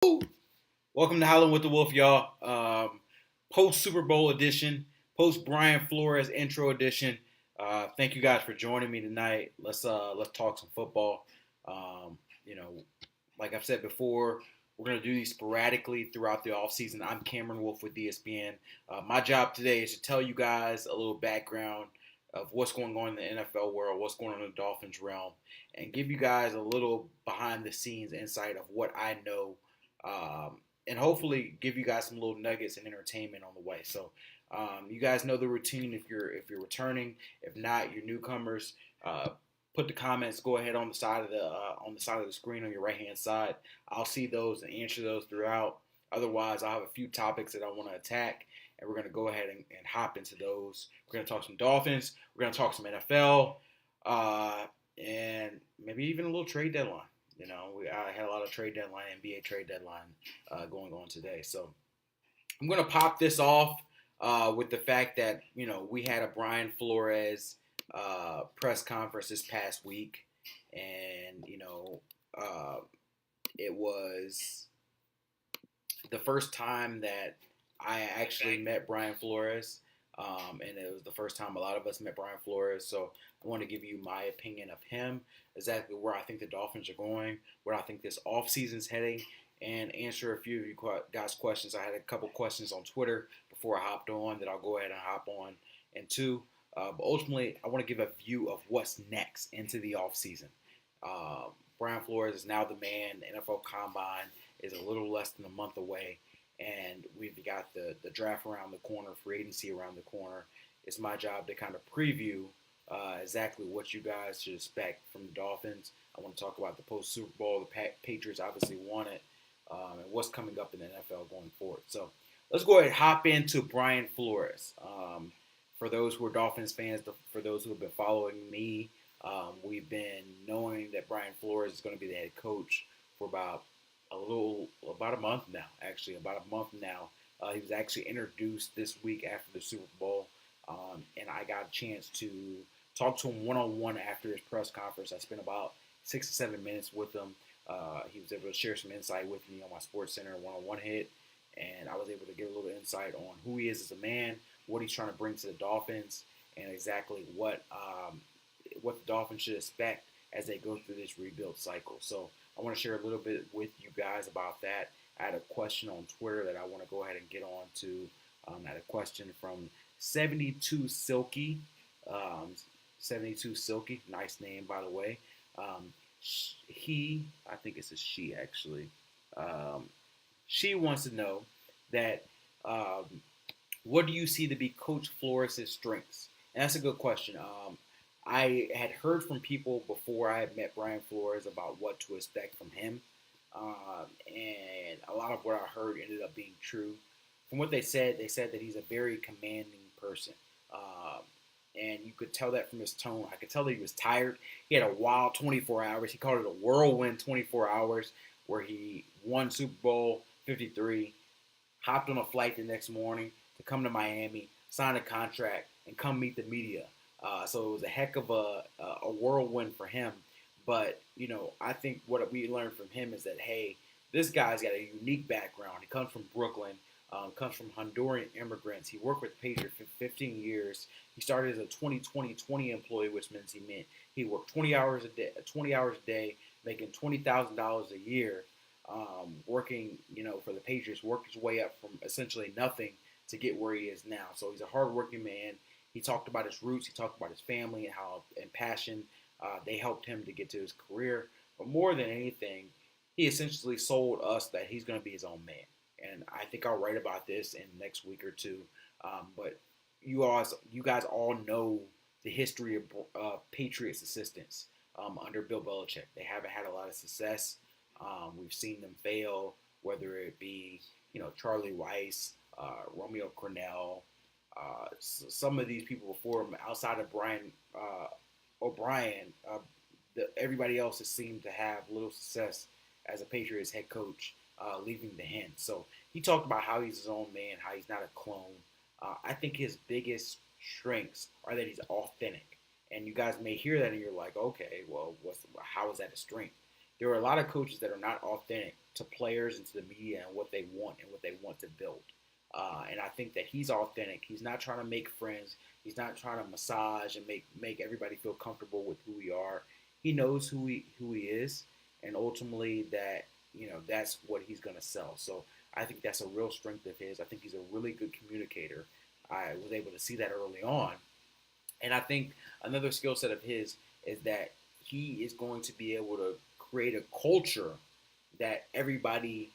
Welcome to Howling with the Wolfe, y'all. Post Super Bowl edition, post Brian Flores intro edition. Thank you guys for joining me tonight. Let's talk some football. Um, you know, like I've said before, we're gonna do these sporadically throughout the offseason. I'm Cameron Wolfe with ESPN. My job today is to tell you guys a little background of what's going on in the NFL world, what's going on in the Dolphins realm, and give you guys a little behind the scenes insight of what I know. And hopefully give you guys some little nuggets and entertainment on the way. So you guys know the routine if you're returning. If not, you're newcomers. Put the comments. Go ahead on the side of the screen on your right hand side. I'll see those and answer those throughout. Otherwise, I'll have a few topics that I want to attack, and we're going to go ahead and hop into those. We're going to talk some Dolphins. We're going to talk some NFL, and maybe even a little trade deadline. I had a lot of trade deadline, NBA trade deadline going on today. So I'm going to pop this off with the fact that, we had a Brian Flores press conference this past week. And, it was the first time that I actually met Brian Flores. And it was the first time a lot of us met Brian Flores. So I want to give you my opinion of him, exactly where I think the Dolphins are going, where I think this offseason's heading, and answer a few of you guys' questions. I had a couple questions on Twitter before I hopped on that I'll go ahead and hop on into. But ultimately, I want to give a view of what's next into the offseason. Brian Flores is now the man. The NFL Combine is a little less than a month away. And we've got the draft around the corner, free agency around the corner. It's my job to kind of preview exactly what you guys should expect from the Dolphins. I want to talk about the post-Super Bowl. The Patriots obviously won it, and what's coming up in the NFL going forward. So let's go ahead and hop into Brian Flores. For those who are Dolphins fans, for those who have been following me, we've been knowing that Brian Flores is going to be the head coach for about a month now, actually, about a month now. He was actually introduced this week after the Super Bowl, and I got a chance to talk to him one-on-one after his press conference. I spent about 6 to 7 minutes with him. He was able to share some insight with me on my Sports Center one-on-one hit, and I was able to get a little insight on who he is as a man, what he's trying to bring to the Dolphins, and exactly what the Dolphins should expect as they go through this rebuild cycle. So I want to share a little bit with you guys about that. I had a question on Twitter that I want to go ahead and get on to. I had a question from 72 Silky. 72 Silky, nice name, by the way. I think it's a she actually. She wants to know that what do you see to be Coach Flores' strengths? And that's a good question. I had heard from people before I had met Brian Flores about what to expect from him. And a lot of what I heard ended up being true. From what they said that he's a very commanding person. And you could tell that from his tone. I could tell that he was tired. He had a wild 24 hours. He called it a whirlwind 24 hours where he won Super Bowl 53, hopped on a flight the next morning to come to Miami, sign a contract, and come meet the media. So it was a heck of a whirlwind for him. But, I think what we learned from him is that, hey, this guy's got a unique background. He comes from Brooklyn, comes from Honduran immigrants. He worked with Patriots for 15 years. He started as a 20-20-20 employee, which means he worked 20 hours a day, making $20,000 a year, working, for the Patriots, worked his way up from essentially nothing to get where he is now. So he's a hardworking man. He talked about his roots. He talked about his family and how and passion they helped him to get to his career. But more than anything, he essentially sold us that he's going to be his own man. And I think I'll write about this in the next week or two. But you guys all know the history of Patriots assistants under Bill Belichick. They haven't had a lot of success. We've seen them fail, whether it be Charlie Weiss, Romeo Cornell. Some of these people before him, outside of Brian O'Brien, everybody else has seemed to have little success as a Patriots head coach, leaving the hint. So he talked about how he's his own man, how he's not a clone. I think his biggest strengths are that he's authentic. And you guys may hear that and you're like, okay, well, how is that a strength? There are a lot of coaches that are not authentic, to players and to the media and what they want and what they want to build. And I think that he's authentic. He's not trying to make friends. He's not trying to massage and make everybody feel comfortable with who we are. He knows who he is, and ultimately that that's what he's going to sell. So I think that's a real strength of his. I think he's a really good communicator. I was able to see that early on, and I think another skill set of his is that he is going to be able to create a culture that everybody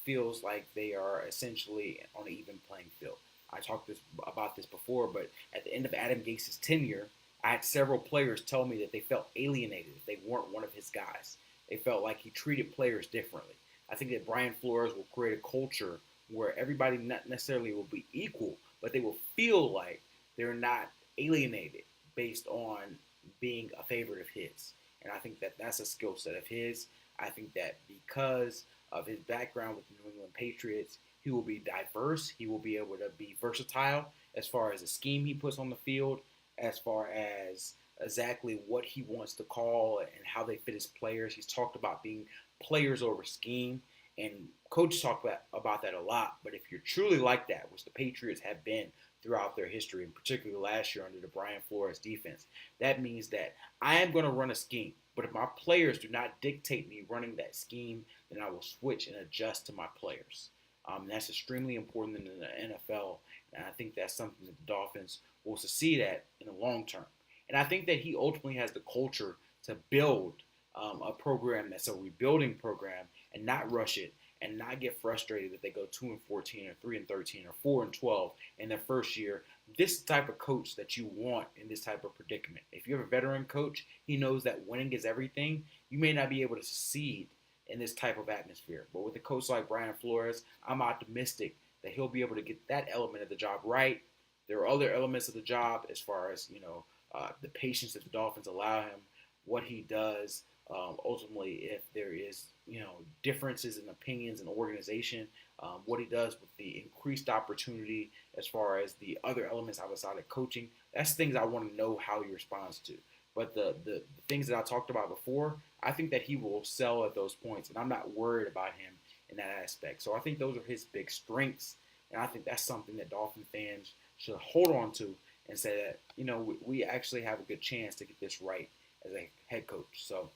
feels like they are essentially on an even playing field. I talked about this before, but at the end of Adam Gase's tenure, I had several players tell me that they felt alienated if they weren't one of his guys. They felt like he treated players differently. I think that Brian Flores will create a culture where everybody not necessarily will be equal, but they will feel like they're not alienated based on being a favorite of his. And I think that that's a skill set of his. I think that because of his background with the New England Patriots, he will be diverse. He will be able to be versatile as far as the scheme he puts on the field, as far as exactly what he wants to call and how they fit his players. He's talked about being players over scheme, and coaches talk about that a lot. But if you're truly like that, which the Patriots have been throughout their history, and particularly last year under the Brian Flores defense, that means that I am going to run a scheme. But if my players do not dictate me running that scheme, then I will switch and adjust to my players. That's extremely important in the NFL, and I think that's something that the Dolphins will succeed at in the long term. And I think that he ultimately has the culture to build a program that's a rebuilding program and not rush it and not get frustrated that they go 2-14 or 3-13 or 4-12 in their first year. This is the type of coach that you want in this type of predicament. If you have a veteran coach, he knows that winning is everything. You may not be able to succeed in this type of atmosphere. But with a coach like Brian Flores, I'm optimistic that he'll be able to get that element of the job right. There are other elements of the job as far as, the patience that the Dolphins allow him, what he does. Ultimately, if there is, differences in opinions and organization, what he does with the increased opportunity as far as the other elements outside of coaching, that's things I want to know how he responds to. But the things that I talked about before, I think that he will sell at those points, and I'm not worried about him in that aspect. So I think those are his big strengths, and I think that's something that Dolphin fans should hold on to and say that, we actually have a good chance to get this right as a head coach. So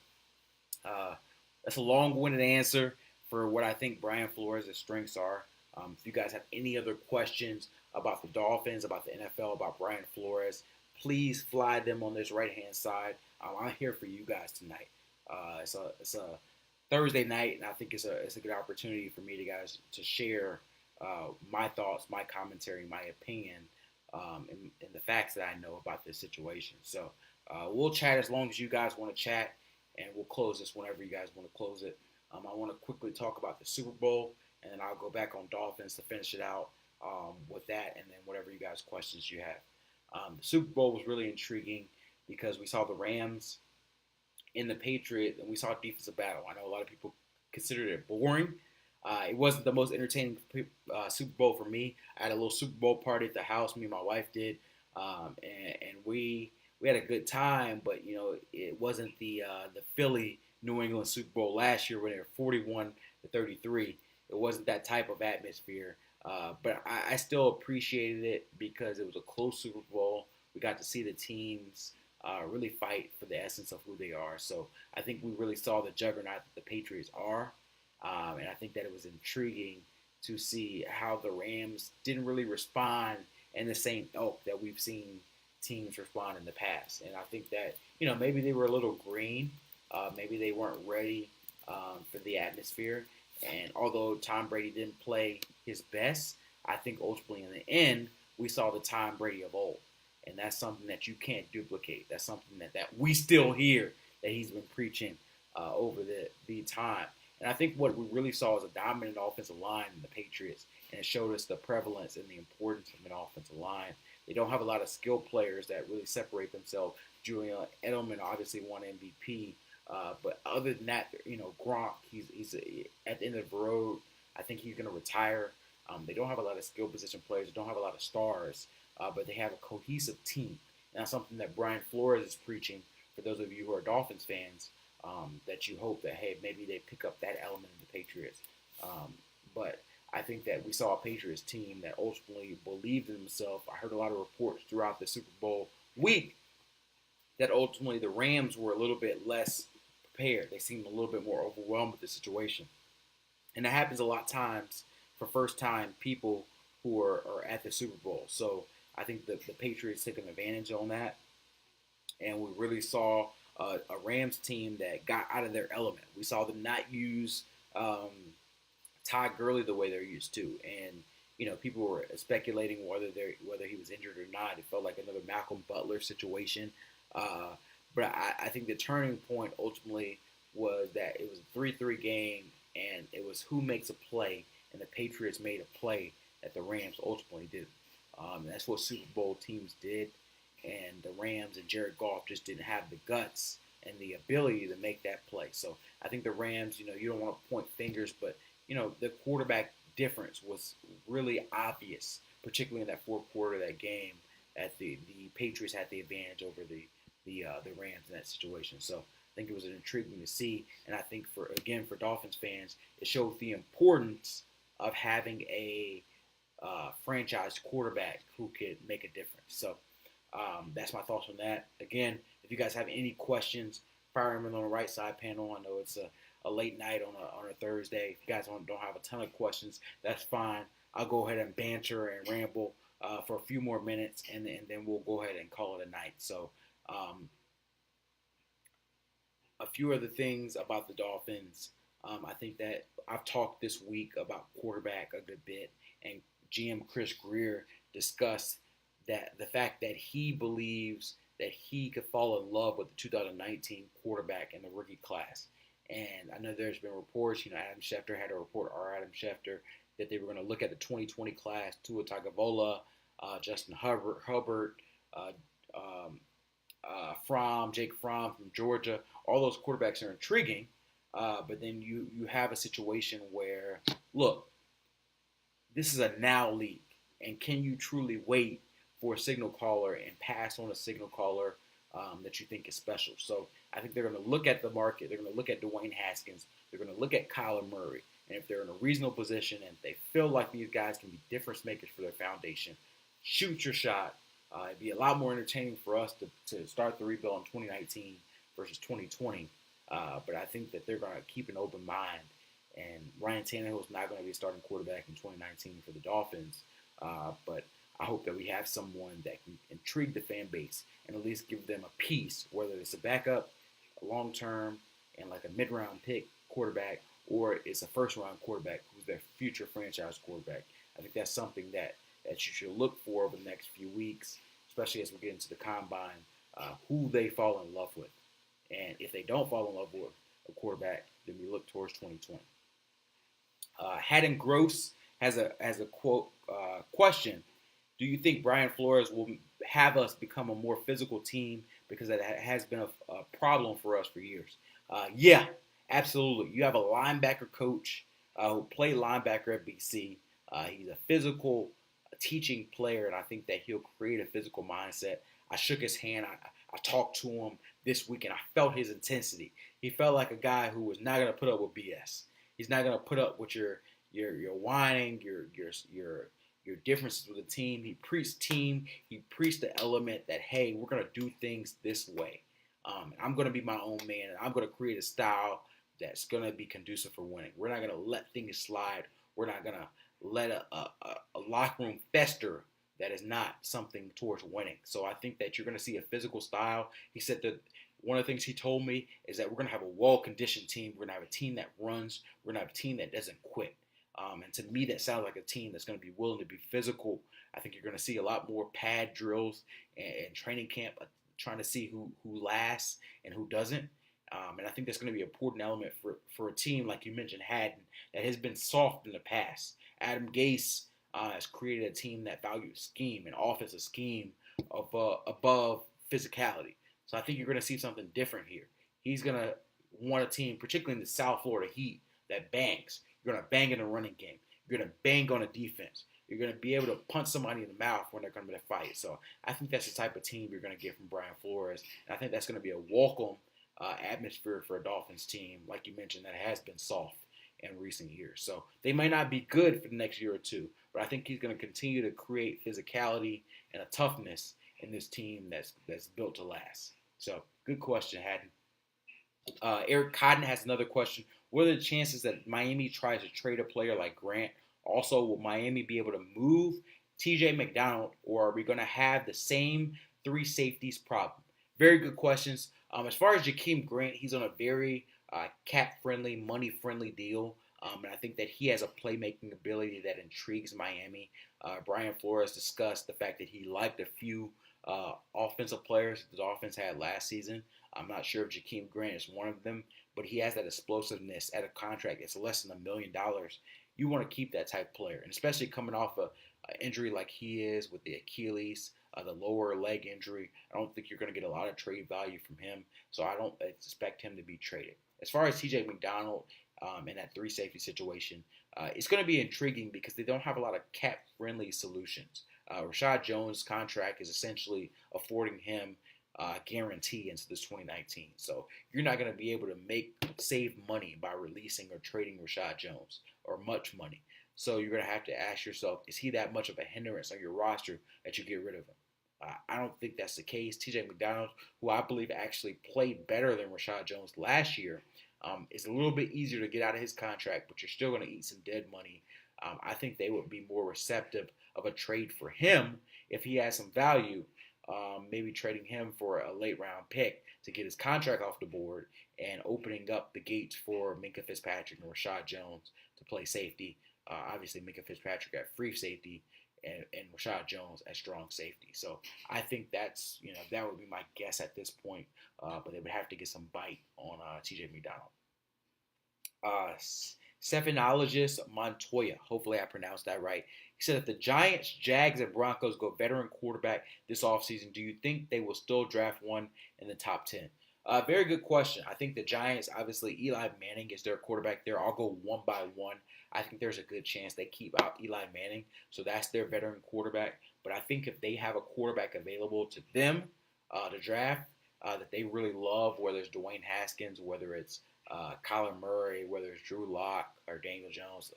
that's a long-winded answer for what I think Brian Flores' strengths are. If you guys have any other questions about the Dolphins, about the NFL, about Brian Flores, please fly them on this right-hand side. I'm here for you guys tonight. It's a Thursday night, and I think it's a good opportunity for me to share my thoughts, my commentary, my opinion, and the facts that I know about this situation. So we'll chat as long as you guys want to chat, and we'll close this whenever you guys want to close it. I want to quickly talk about the Super Bowl, and then I'll go back on Dolphins to finish it out with that, and then whatever you guys questions you have. The Super Bowl was really intriguing because we saw the Rams in the Patriots, and we saw a defensive battle. I know a lot of people considered it boring. It wasn't the most entertaining Super Bowl for me. I had a little Super Bowl party at the house. Me and my wife did, and we had a good time. But it wasn't the Philly New England Super Bowl last year when they were 41-33. It wasn't that type of atmosphere. But I still appreciated it because it was a close Super Bowl. We got to see the teams really fight for the essence of who they are. So I think we really saw the juggernaut that the Patriots are. And I think that it was intriguing to see how the Rams didn't really respond in the same ilk that we've seen teams respond in the past. And I think that, maybe they were a little green. Maybe they weren't ready for the atmosphere. And although Tom Brady didn't play his best, I think ultimately in the end, we saw the Tom Brady of old. And that's something that you can't duplicate. That's something that we still hear that he's been preaching over the time. And I think what we really saw was a dominant offensive line in the Patriots, and it showed us the prevalence and the importance of an offensive line. They don't have a lot of skilled players that really separate themselves. Julian Edelman obviously won MVP, but other than that, Gronk, he's at the end of the road. I think he's going to retire. They don't have a lot of skill position players. They don't have a lot of stars, but they have a cohesive team. And that's something that Brian Flores is preaching for those of you who are Dolphins fans. that you hope that, hey, maybe they pick up that element in the Patriots. But I think that we saw a Patriots team that ultimately believed in themselves. I heard a lot of reports throughout the Super Bowl week that ultimately the Rams were a little bit less prepared. They seemed a little bit more overwhelmed with the situation. And that happens a lot of times for first-time people who are at the Super Bowl. So I think the Patriots took an advantage on that, and we really saw a Rams team that got out of their element. We saw them not use Todd Gurley the way they're used to, and people were speculating whether he was injured or not. It felt like another Malcolm Butler situation, but I think the turning point ultimately was that it was a 3-3 game, and it was who makes a play, and the Patriots made a play that the Rams ultimately did. That's what Super Bowl teams did, and the Rams and Jared Goff just didn't have the guts and the ability to make that play. So I think the Rams, you don't want to point fingers, but the quarterback difference was really obvious, particularly in that fourth quarter of that game. That the Patriots had the advantage over the Rams in that situation. So I think it was intriguing to see, and I think for Dolphins fans, it showed the importance of having a franchise quarterback who could make a difference. So that's my thoughts on that. Again, if you guys have any questions, fire them in on the right side panel. I know it's a late night on a Thursday. If you guys don't have a ton of questions, that's fine. I'll go ahead and banter and ramble for a few more minutes, and then we'll go ahead and call it a night. So a few other things about the Dolphins. I think that I've talked this week about quarterback a good bit, and GM Chris Greer discussed that the fact that he believes that he could fall in love with the 2019 quarterback in the rookie class. And I know there's been reports, Adam Schefter had a report, that they were going to look at the 2020 class, Tua Tagovailoa, Justin Hubbard, Jake Fromm from Georgia. All those quarterbacks are intriguing, but then you have a situation where, look, this is a now league, and can you truly wait for a signal caller and pass on a signal caller that you think is special? So I think they're going to look at the market. They're going to look at Dwayne Haskins. They're going to look at Kyler Murray. And if they're in a reasonable position and they feel like these guys can be difference makers for their foundation, shoot your shot. It'd be a lot more entertaining for us to start the rebuild in 2019 versus 2020. But I think that they're going to keep an open mind. And Ryan Tannehill is not going to be a starting quarterback in 2019 for the Dolphins. But I hope that we have someone that can intrigue the fan base and at least give them a piece, whether it's a backup, a long-term, and like a mid-round pick quarterback, or it's a first-round quarterback who's their future franchise quarterback. I think that's something that you should look for over the next few weeks, especially as we get into the combine, who they fall in love with. And if they don't fall in love with a quarterback, then we look towards 2020. Haddon Gross has a quote question. Do you think Brian Flores will have us become a more physical team, because that has been a problem for us for years? Yeah, absolutely. You have a linebacker coach who played linebacker at BC. He's a physical teaching player, and I think that he'll create a physical mindset. I shook his hand. I talked to him this week, and I felt his intensity. He felt like a guy who was not going to put up with BS. He's not going to put up with your whining, your differences with the team. He preached team. He preached the element that, hey, we're going to do things this way. I'm going to be my own man, and I'm going to create a style that's going to be conducive for winning. We're not going to let things slide. We're not going to let a locker room fester that is not something towards winning. So I think that you're going to see a physical style. He said that one of the things he told me is that we're going to have a well-conditioned team. We're going to have a team that runs. We're going to have a team that doesn't quit. And to me, that sounds like a team that's going to be willing to be physical. I think you're going to see a lot more pad drills and training camp, trying to see who lasts and who doesn't. And I think that's going to be an important element for a team, like you mentioned, Haddon, that has been soft in the past. Adam Gase has created a team that values scheme and offensive scheme above physicality. So I think you're going to see something different here. He's going to want a team, particularly in the South Florida Heat, that bangs. You're going to bang in the running game. You're going to bang on a defense. You're going to be able to punch somebody in the mouth when they're going to fight. So I think that's the type of team you're going to get from Brian Flores. And I think that's going to be a welcome atmosphere for a Dolphins team, like you mentioned, that has been soft in recent years. So they might not be good for the next year or two, but I think he's going to continue to create physicality and a toughness in this team that's built to last. So good question, Haddon. Eric Cotton has another question. What are the chances that Miami tries to trade a player like Grant? Also, will Miami be able to move TJ McDonald, or are we going to have the same three safeties problem? Very good questions. As far as Jakeem Grant, he's on a very cap-friendly, money-friendly deal. And I think that he has a playmaking ability that intrigues Miami. Brian Flores discussed the fact that he liked a few offensive players the Dolphins had last season. I'm not sure if Jakeem Grant is one of them, but he has that explosiveness at a contract that's less than $1 million. You want to keep that type of player, and especially coming off an injury like he is with the Achilles, the lower leg injury. I don't think you're going to get a lot of trade value from him, so I don't expect him to be traded. As far as TJ McDonald in that three safety situation, it's going to be intriguing because they don't have a lot of cap-friendly solutions. Rashad Jones' contract is essentially affording him guarantee into this 2019. So you're not going to be able to save money by releasing or trading Rashad Jones, or much money. So you're going to have to ask yourself, is he that much of a hindrance on your roster that you get rid of him? I don't think that's the case. TJ McDonald, who I believe actually played better than Rashad Jones last year, is a little bit easier to get out of his contract, but you're still going to eat some dead money. I think they would be more receptive of a trade for him if he has some value, maybe trading him for a late round pick to get his contract off the board and opening up the gates for Minkah Fitzpatrick and Rashad Jones to play safety. Obviously, Minkah Fitzpatrick at free safety and Rashad Jones at strong safety. So I think that would be my guess at this point. But they would have to get some bite on TJ McDonald. Stephanologist Montoya, hopefully I pronounced that right. He said, if the Giants, Jags, and Broncos go veteran quarterback this offseason, do you think they will still draft one in the top 10? Very good question. I think the Giants, obviously, Eli Manning is their quarterback there. I'll go one by one. I think there's a good chance they keep out Eli Manning, so that's their veteran quarterback. But I think if they have a quarterback available to them to draft that they really love, whether it's Dwayne Haskins, whether it's Kyler Murray, whether it's Drew Lock or Daniel Jones.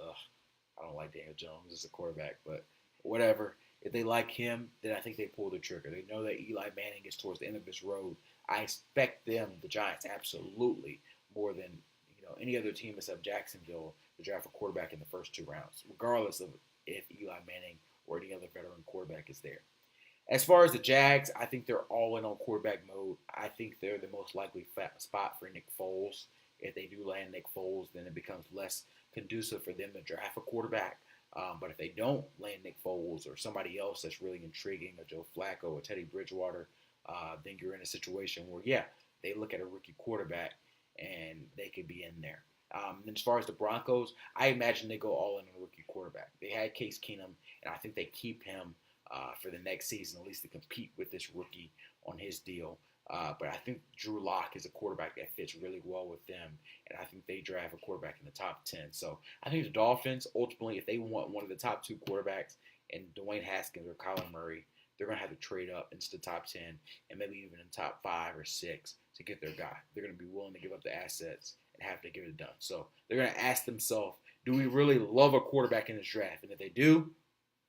I don't like Daniel Jones as a quarterback, but whatever. If they like him, then I think they pull the trigger. They know that Eli Manning is towards the end of his road. I expect them, the Giants, absolutely more than any other team except Jacksonville, to draft a quarterback in the first two rounds, regardless of if Eli Manning or any other veteran quarterback is there. As far as the Jags, I think they're all in on quarterback mode. I think they're the most likely spot for Nick Foles. If they do land Nick Foles, then it becomes less conducive for them to draft a quarterback. But if they don't land Nick Foles or somebody else that's really intriguing, or Joe Flacco or Teddy Bridgewater, then you're in a situation where, they look at a rookie quarterback and they could be in there. And as far as the Broncos, I imagine they go all in on a rookie quarterback. They had Case Keenum, and I think they keep him for the next season, at least to compete with this rookie on his deal. But I think Drew Lock is a quarterback that fits really well with them, and I think they draft a quarterback in the top 10. So I think the Dolphins, ultimately, if they want one of the top two quarterbacks, and Dwayne Haskins or Kyler Murray, they're going to have to trade up into the top 10 and maybe even in the top 5 or 6 to get their guy. They're going to be willing to give up the assets and have to get it done. So they're going to ask themselves, do we really love a quarterback in this draft? And if they do,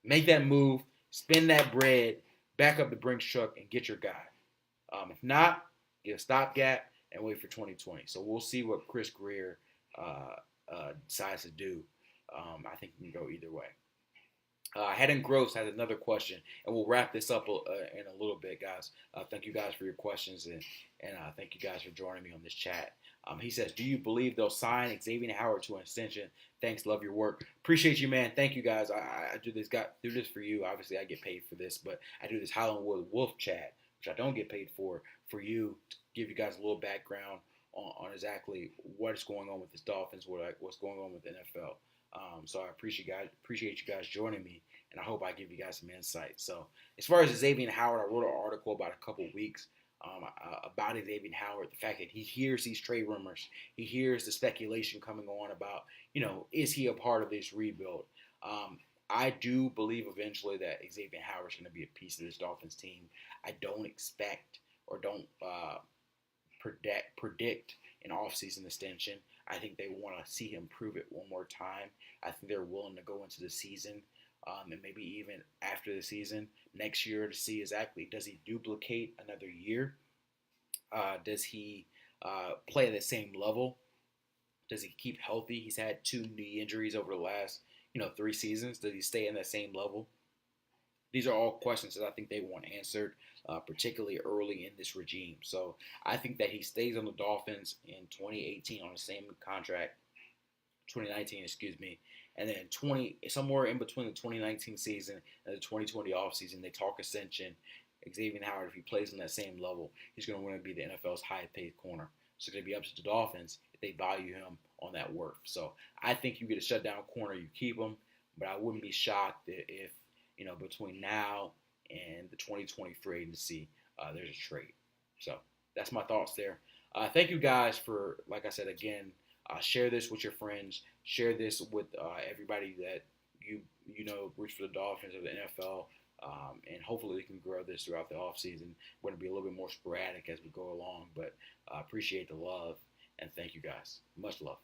make that move, spend that bread, back up the Brinks truck, and get your guy. If not, get a stopgap and wait for 2020. So we'll see what Chris Greer decides to do. I think it can go either way. Hedden Gross has another question, and we'll wrap this up in a little bit, guys. Thank you guys for your questions, and thank you guys for joining me on this chat. He says, do you believe they'll sign Xavier Howard to an extension? Thanks, love your work. Appreciate you, man. Thank you, guys. I do this for you. Obviously, I get paid for this, but I do this Howling with Wolfe chat, which I don't get paid for you, to give you guys a little background on exactly what is going on with this Dolphins, what's going on with the NFL. So I appreciate you guys joining me, and I hope I give you guys some insight. So as far as Xavier Howard, I wrote an article about a couple weeks about Xavier Howard, the fact that he hears these trade rumors, he hears the speculation coming on about, is he a part of this rebuild? I do believe eventually that Xavier Howard is going to be a piece of this Dolphins team. I don't expect or don't predict an offseason extension. I think they want to see him prove it one more time. I think they're willing to go into the season and maybe even after the season next year to see exactly, does he duplicate another year? Does he play at the same level? Does he keep healthy? He's had 2 knee injuries over the last 3 seasons. Does he stay in that same level? These are all questions that I think they want answered, particularly early in this regime. So I think that he stays on the Dolphins in 2018 on the same contract, 2019, excuse me, and then somewhere in between the 2019 season and the 2020 offseason, they talk ascension. Xavier Howard, if he plays on that same level, he's going to want to be the NFL's highest-paid corner. So it's going to be up to the Dolphins if they value him on that worth. So I think you get a shutdown corner, you keep him, but I wouldn't be shocked if between now and the 2020 free agency, there's a trade. So that's my thoughts there. Thank you guys for, like I said again, share this with your friends. Share this with everybody that you know roots for the Dolphins or the NFL. And hopefully we can grow this throughout the offseason. We're going to be a little bit more sporadic as we go along, but I appreciate the love and thank you guys. Much love.